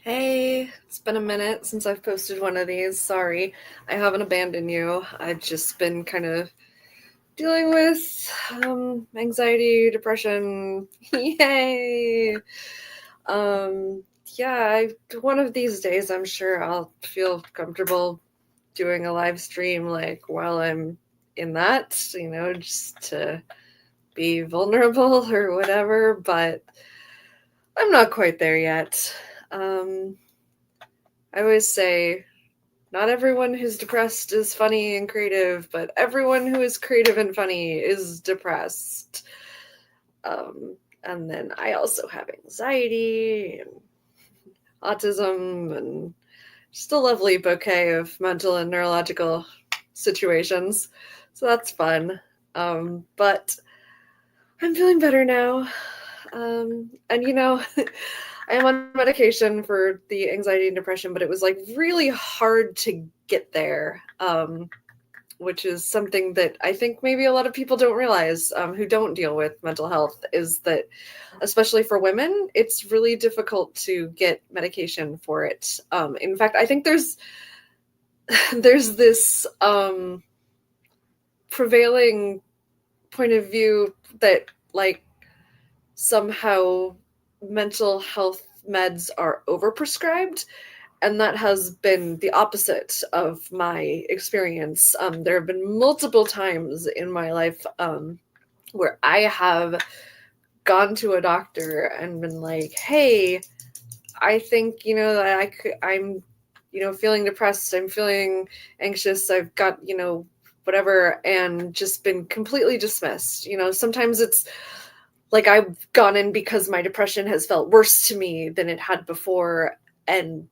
Hey, it's been a minute since I've posted one of these. Sorry, I haven't abandoned you. I've just been kind of dealing with anxiety, depression. Yay! Um, one of these days, I'm sure I'll feel comfortable doing a live stream like while I'm in that, just to be vulnerable or whatever, but I'm not quite there yet. Um, I always say not everyone who's depressed is funny and creative, but everyone who is creative and funny is depressed. And then I also have anxiety and autism and just a lovely bouquet of mental and neurological situations. So that's fun. But I'm feeling better now. And I am on medication for the anxiety and depression, but it was like really hard to get there, which is something that I think maybe a lot of people don't realize who don't deal with mental health is that, especially for women, it's really difficult to get medication for it. In fact, I think there's this prevailing point of view that like somehow mental health meds are overprescribed, and that has been the opposite of my experience. There have been multiple times in my life where I have gone to a doctor and been like, "Hey, I think that I'm feeling depressed. I'm feeling anxious. I've got whatever," and just been completely dismissed. Sometimes it's like I've gone in because my depression has felt worse to me than it had before, and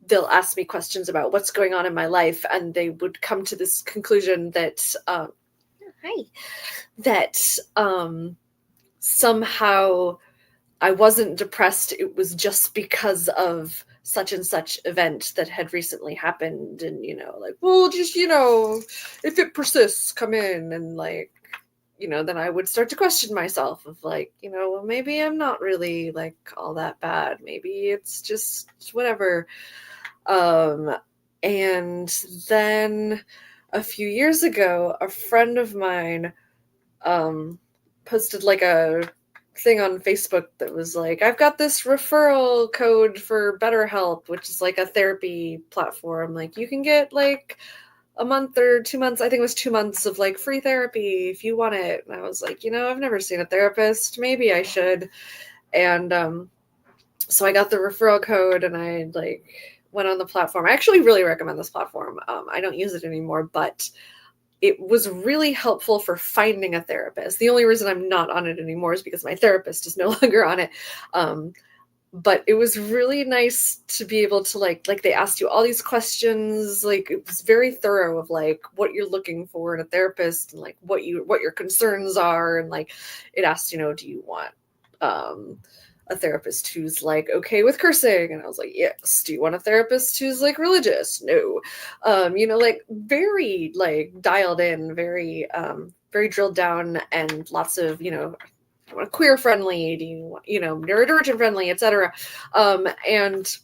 they'll ask me questions about what's going on in my life, and they would come to this conclusion that hi that somehow I wasn't depressed. It was just because of such and such event that had recently happened, and like, well, just if it persists, come in, and like, then I would start to question myself of like, well, maybe I'm not really like all that bad. Maybe it's just whatever. Um, and then a few years ago, a friend of mine um, posted like a thing on Facebook that was like, I've got this referral code for BetterHelp, which is like a therapy platform. Like, you can get like a month or 2 months. I think it was 2 months of like free therapy if you want it. And I was like, I've never seen a therapist. Maybe I should. And so I got the referral code and I like went on the platform. I actually really recommend this platform. I don't use it anymore, but it was really helpful for finding a therapist. The only reason I'm not on it anymore is because my therapist is no longer on it. But it was really nice to be able to like they asked you all these questions. Like, it was very thorough of like what you're looking for in a therapist and like what your concerns are, and like it asked, do you want a therapist who's like okay with cursing? And I was like, yes. Do you want a therapist who's like religious? No. Like very like dialed in, very drilled down, and lots of queer friendly, do you want neurodivergent friendly, etc. And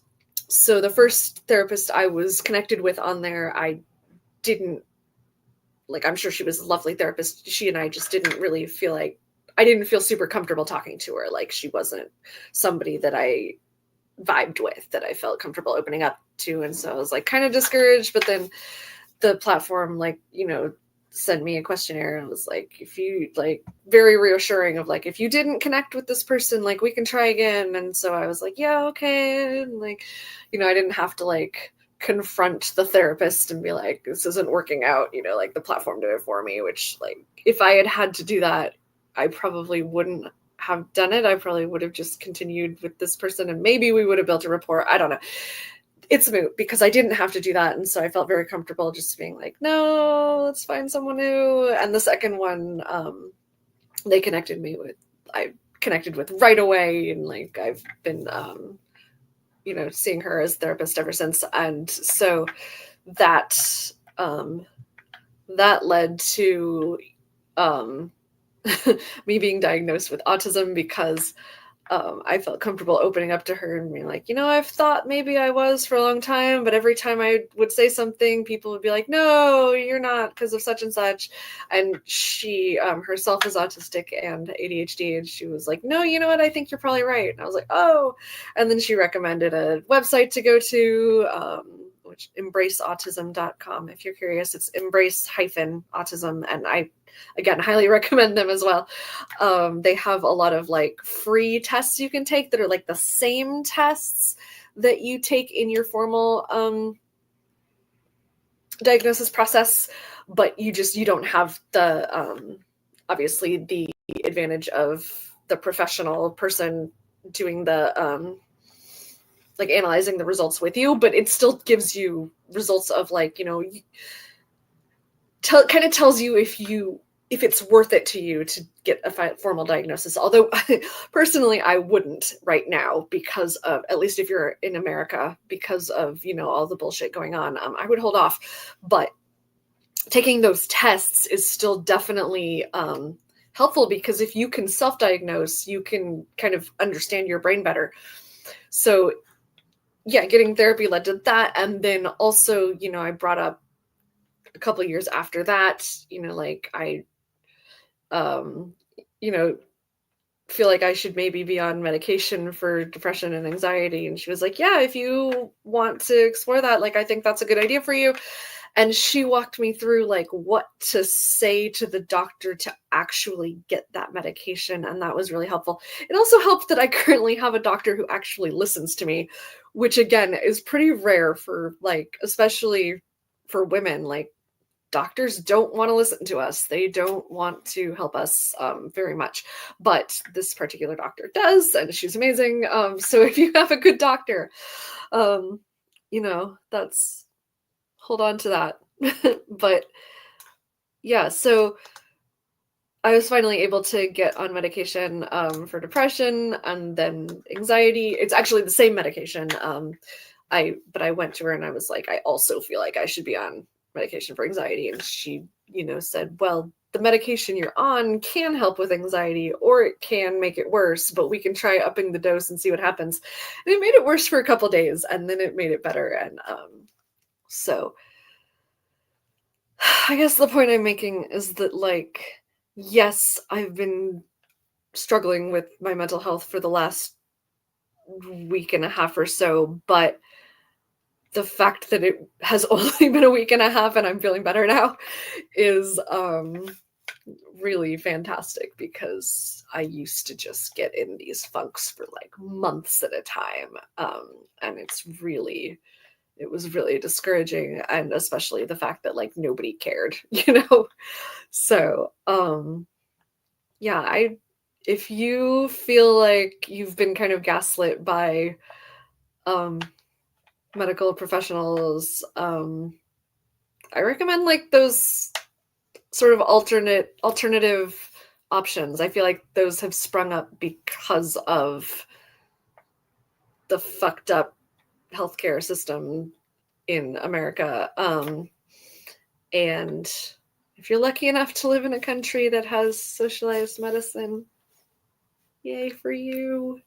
so the first therapist I was connected with on there, I didn't like, I'm sure she was a lovely therapist. She and I just didn't really feel like, I didn't feel super comfortable talking to her. Like, she wasn't somebody that I vibed with, that I felt comfortable opening up to. And so I was like kind of discouraged. But then the platform, like, sent me a questionnaire and was like, if you like, very reassuring of like, if you didn't connect with this person, like, we can try again. And so I was like, yeah, okay. And like, I didn't have to like confront the therapist and be like, this isn't working out, like the platform did it for me, which like, if I had to do that, I probably wouldn't have done it. I probably would have just continued with this person and maybe we would have built a rapport. I don't know. It's moot because I didn't have to do that. And so I felt very comfortable just being like, no, let's find someone new. And the second one, they connected me with, I connected with right away. And like, I've been, seeing her as therapist ever since. And so that, that led to, me being diagnosed with autism because I felt comfortable opening up to her and being like, I've thought maybe I was for a long time, but every time I would say something, people would be like, no, you're not, because of such and such. And she herself is autistic and ADHD, and she was like, no, you know what, I think you're probably right. And I was like, oh. And then she recommended a website to go to, which embraceautism.com. If you're curious, it's embrace-autism, and I again highly recommend them as well. They have a lot of like free tests you can take that are like the same tests that you take in your formal diagnosis process, but you don't have the obviously the advantage of the professional person doing the like analyzing the results with you, but it still gives you results of like, kind of tells you if it's worth it to you to get a formal diagnosis. Although personally, I wouldn't right now because of, at least if you're in America, because of, all the bullshit going on, I would hold off. But taking those tests is still definitely helpful, because if you can self-diagnose, you can kind of understand your brain better. So yeah, getting therapy led to that. And then also, I brought up a couple of years after that, like I feel like I should maybe be on medication for depression and anxiety. And she was like, yeah, if you want to explore that, like, I think that's a good idea for you. And she walked me through like what to say to the doctor to actually get that medication. And that was really helpful. It also helped that I currently have a doctor who actually listens to me, which again is pretty rare for like, especially for women. Like, doctors don't want to listen to us. They don't want to help us very much. But this particular doctor does, and she's amazing. So if you have a good doctor, that's, hold on to that. But yeah, so I was finally able to get on medication for depression and then anxiety. It's actually the same medication. But I went to her and I was like, I also feel like I should be on medication for anxiety. And she, said, well, the medication you're on can help with anxiety, or it can make it worse, but we can try upping the dose and see what happens. And it made it worse for a couple days, and then it made it better. And so I guess the point I'm making is that, like, yes, I've been struggling with my mental health for the last week and a half or so, but the fact that it has only been a week and a half and I'm feeling better now is really fantastic, because I used to just get in these funks for like months at a time. And it was really discouraging, and especially the fact that like nobody cared, So yeah, if you feel like you've been kind of gaslit by medical professionals, I recommend like those sort of alternative options. I feel like those have sprung up because of the fucked up healthcare system in America. And if you're lucky enough to live in a country that has socialized medicine, yay for you.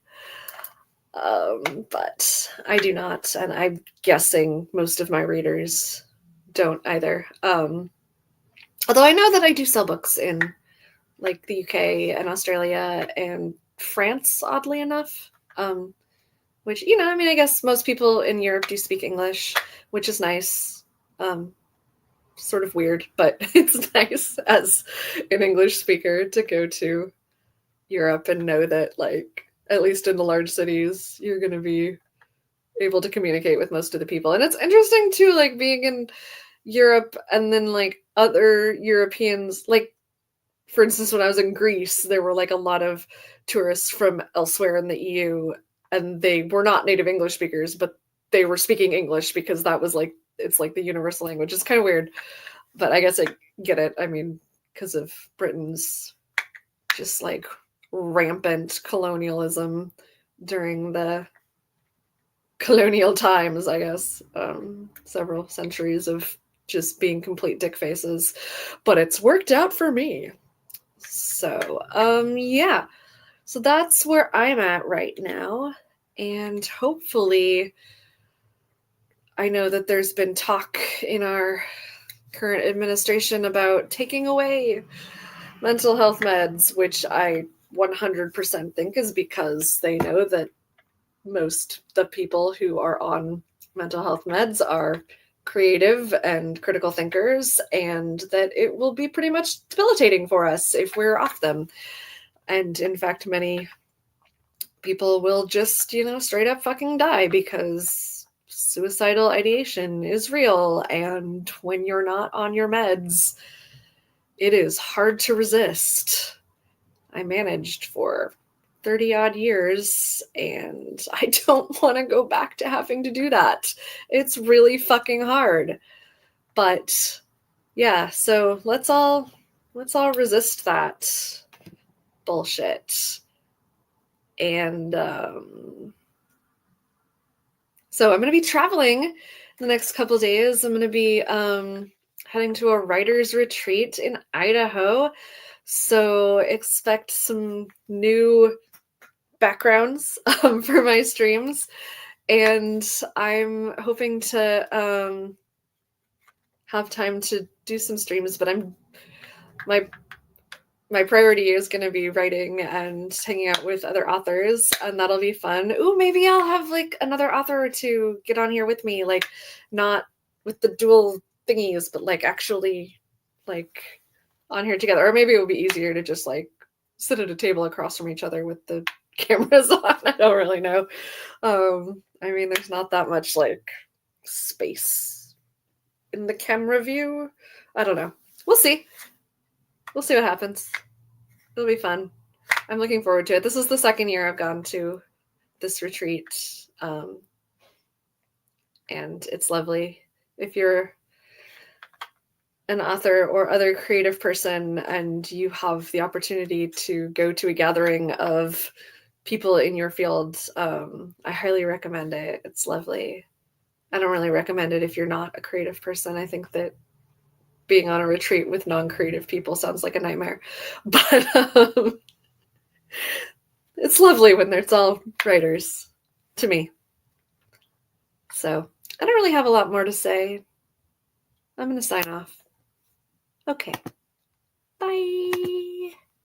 But I do not, and I'm guessing most of my readers don't either. Although I know that I do sell books in like the UK and Australia and France, oddly enough. Which, I guess most people in Europe do speak English, which is nice. Sort of weird, but it's nice as an English speaker to go to Europe and know that, like, at least in the large cities, you're going to be able to communicate with most of the people. And it's interesting too, like, being in Europe and then like other Europeans, like, for instance, when I was in Greece, there were like a lot of tourists from elsewhere in the EU, and they were not native English speakers, but they were speaking English because that was like, it's like the universal language. It's kind of weird, but I guess I get it. I mean, because of Britain's just like rampant colonialism during the colonial times, I guess. Several centuries of just being complete dick faces, but it's worked out for me. So, yeah. So that's where I'm at right now. And hopefully, I know that there's been talk in our current administration about taking away mental health meds, which I 100% think is because they know that most the people who are on mental health meds are creative and critical thinkers, and that it will be pretty much debilitating for us if we're off them. And in fact, many people will just, straight up fucking die because suicidal ideation is real. And when you're not on your meds, it is hard to resist. I managed for 30 odd years and I don't want to go back to having to do that. It's really fucking hard. But yeah, so let's all resist that bullshit. And so I'm going to be traveling the next couple of days. I'm going to be heading to a writer's retreat in Idaho. So expect some new backgrounds for my streams. And I'm hoping to have time to do some streams, but my priority is going to be writing and hanging out with other authors, and that'll be fun. Ooh, maybe I'll have like another author or two get on here with me, like not with the dual thingies, but like actually like on here together. Or maybe it would be easier to just like sit at a table across from each other with the cameras on. I don't really know. I mean, there's not that much like space in the camera view. I don't know. We'll see. We'll see what happens. It'll be fun. I'm looking forward to it. This is the second year I've gone to this retreat. And it's lovely. If you're an author or other creative person and you have the opportunity to go to a gathering of people in your field, I highly recommend it. It's lovely. I don't really recommend it if you're not a creative person. I think that being on a retreat with non-creative people sounds like a nightmare. But it's lovely when it's all writers to me. So I don't really have a lot more to say. I'm going to sign off. Okay. Bye.